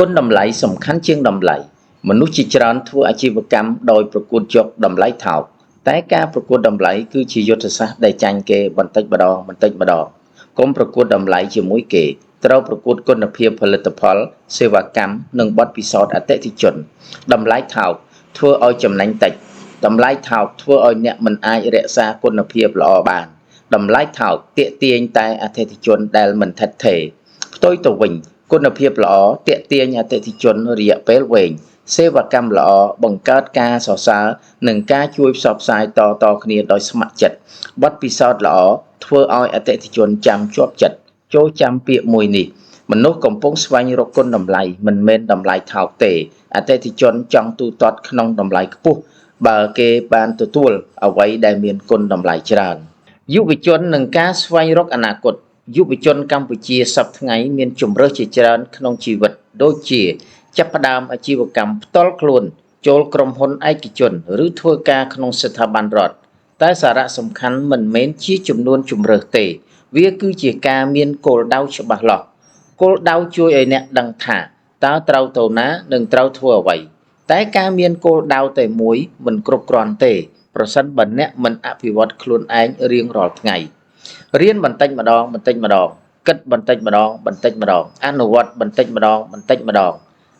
គុណតម្លៃសំខាន់ជាងតម្លៃមនុស្សជាច្រើនធ្វើអាជីវកម្មដោយប្រកួតយកតម្លៃថោកតែការប្រកួតតម្លៃគឺជាយុទ្ធសាស្ត្រដែលចាញ់គេបន្តិចម្ដងកុំប្រកួតតម្លៃជាមួយគេត្រូវប្រកួតគុណភាពផលិតផលសេវាកម្មនិងបទពិសោធន៍អតិថិជនតម្លៃថោកធ្វើឲ្យចំណេញតិចតម្លៃថោកធ្វើឲ្យអ្នកមិនអាចរក្សាគុណភាពល្អបានតម្លៃថោកទាក់ទាញតែអតិថិជនដែលមិនថិតថេរផ្ទុយទៅវិញគុណភាពល្អទាក់ទាញអតិថិជនរយៈពេលវែងសេវាកម្មល្អបង្កើតការសរសើរនិងការជួយផ្សព្វផ្សាយតគ្នាដោយស្ម័គ្រចិត្តបទពិសោធន៍ល្អធ្វើឲ្យអតិថិជនចាំជាប់ចិត្តចូលចាំពាក្យមួយនេះមនុស្សកំពុងស្វែងរកគុណតម្លៃមិនមែនតម្លៃថោកទេអតិថិជនចង់ទូទាត់ក្នុងតម្លៃខ្ពស់បើគេបានទទួលអ្វីដែលមានគុណតម្លៃច្រើនយុវជននិងការស្វែងរកអនាគតយុវជនកម្ពុជាសប្តាហ៍ថ្ងៃមានជម្រើសជាច្រើនក្នុងជីវិតដូចជាចាប់ផ្ដើមអាជីវកម្មផ្ទាល់ខ្លួនចូលក្រុមហ៊ុនឯកជនឬធ្វើការក្នុងស្ថាប័នរដ្ឋតែសារៈសំខាន់មិនមែនជាចំនួនជម្រើសទេវាគឺជាការមានគោលដៅច្បាស់លាស់គោលដៅជួយឲ្យអ្នកដឹងថាតើត្រូវទៅណានិងត្រូវធ្វើអ្វីតែការមានគោលដៅតែមួយមិនគ្រប់គ្រាន់ទេប្រសិនបើអ្នកមិនអភិវឌ្ឍខ្លួនឯងរៀងរាល់ថ្ងៃរៀនបន្តិចម្ដងគិតបន្តិចម្ដងអនុវត្តបន្តិចម្ដង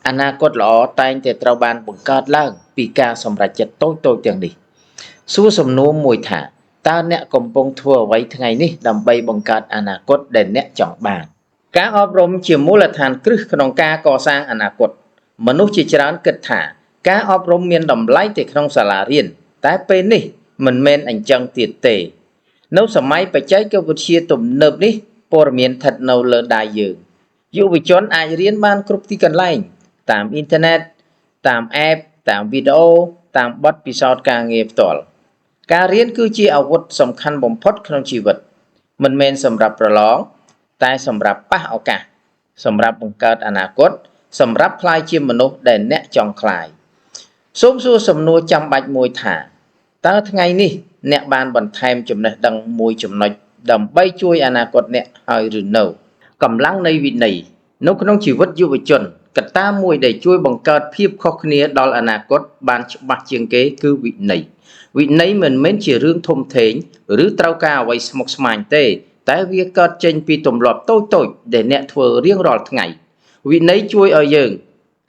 អនាគតល្អតែងតែត្រូវបានបង្កើតឡើងពីការសម្រេចចិត្តតូចៗទាំងនេះសួរសំណួរមួយថាតើអ្នកកំពុងធ្វើអ្វីថ្ងៃនេះដើម្បីបង្កើតអនាគតដែលអ្នកចង់បានការអប់រំជាមូលដ្ឋានគ្រឹះក្នុងការកសាងអនាគតមនុស្សជាច្រើនគិតថាការអប់រំមានតម្លៃតែក្នុងសាលារៀនតែពេលនេះមិនមែនអញ្ចឹងទៀតទេនៅសម័យបច្ចេកវិទ្យាទំនើបនេះព័ត៌មានស្ថិតនៅលើដៃយើងយុវជនអាចរៀនបានគ្រប់ទីកន្លែងតាមអ៊ីនធឺណិតតាមអេបតាមវីដេអូតាមបទពិសោធន៍ការងារផ្ទាល់ការរៀនគឺជាអាវុធសំខាន់បំផុតក្នុងជីវិតមិនមែនសម្រាប់ប្រឡងតែសម្រាប់ប៉ះឱកាសសម្រាប់បង្កើតអនាគតសម្រាប់ក្លាយជាមនុស្សដែលអ្នកចង់ក្លាយសូមសួរសំណួរចាំបាច់មួយថាតើថ្ងៃនេះអ្នកបានបន្ថែមចំណេះដឹងមួយចំណុចដើម្បីជួយអនាគតអ្នកហើយឬនៅកម្លាំងនៃវិន័យនៅក្នុងជីវិតយុវជនកត្តាមួយដែលជួយបង្កើតភាពខុសគ្នាដល់អនាគតបានច្បាស់ជាងគេគឺវិន័យមិនមែនជារឿងធំធេងឬត្រូវការអ្វីស្មុគស្មាញទេតែវាកើតចេញពីទម្លាប់តូចៗដែលអ្នកធ្វើរៀងរាល់ថ្ងៃវិន័យជួយឲ្យយើង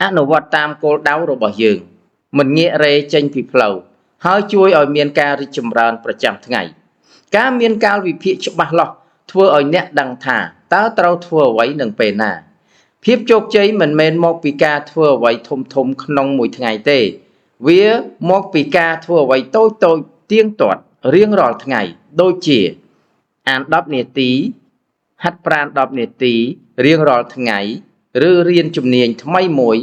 អនុវត្តតាមគោលដៅរបស់យើងមិនងាករេចេញពីផ្លូវហើយជួយឲ្យមានការរីកចម្រើនប្រចាំថ្ងៃការមានកាលវិភាគច្បាស់លាស់ធ្វើឲ្យអ្នកដឹងថាតើត្រូវធ្វើអ្វីនឹងពេលណាភាពជោគជ័យមិនមែនមកពីការធ្វើអ្វីធំក្នុងមួយថ្ងៃទេវាមកពីការធ្វើអ្វីតូចទៀងទាត់រៀងរាល់ថ្ងៃដូចជាអាន10នាទីហាត់ប្រាណ10នាទីរៀងរាល់ថ្ងៃឬរៀនជំនាញថ្មីមួយ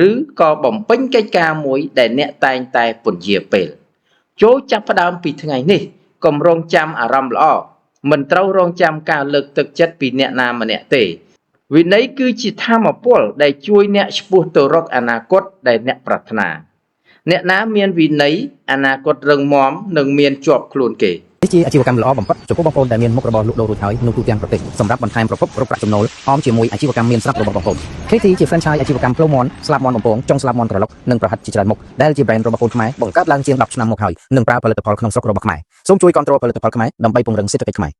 ឬក៏បំពេញកិច្ចការមួយដែលអ្នកតែងតែពន្យាពេលចូលចាប់ផ្ដើមពីថ្ងៃនេះកុំរងចាំអារម្មណ៍ល្អមិនត្រូវរងចាំការលើកទឹកចិត្តពីអ្នកណាម្នាក់ទេវិន័យគឺជាធម៌ពលដែលជួយអ្នកឆ្ពោះទៅរកអនាគតដែលអ្នកប្រាថ្នាអ្នកណាមានវិន័យអនាគតរឹងមាំនិងមានជាប់ខ្លួនគេនេះជាអាជីវកម្មល្អបំផុតចំពោះបងប្អូនដែលមានមុខរបរលក់ដូររួចហើយនៅទូទាំងប្រទេសសម្រាប់បន្ថែមប្រភពរកប្រាក់ចំណូលអមជាមួយអាជីវកម្មមានស្រាប់របស់បងប្អូន KT ជា franchise អាជីវកម្មផ្លូវមន់ស្លាប់មន់បំពងចុងស្លាប់មន់ក្រឡុកនិងប្រហិតជាច្រើនមុខដែលជា brand របស់កូនខ្មែរបង្កើតឡើងជាង10ឆ្នាំមកហើយនិងប្រើផលិតផលក្នុងស្រុករបស់ខ្មែរសូមជួយគាំទ្រផលិតផលខ្មែរដើម្បីពង្រឹងសេដ្ឋកិច្ចខ្មែរ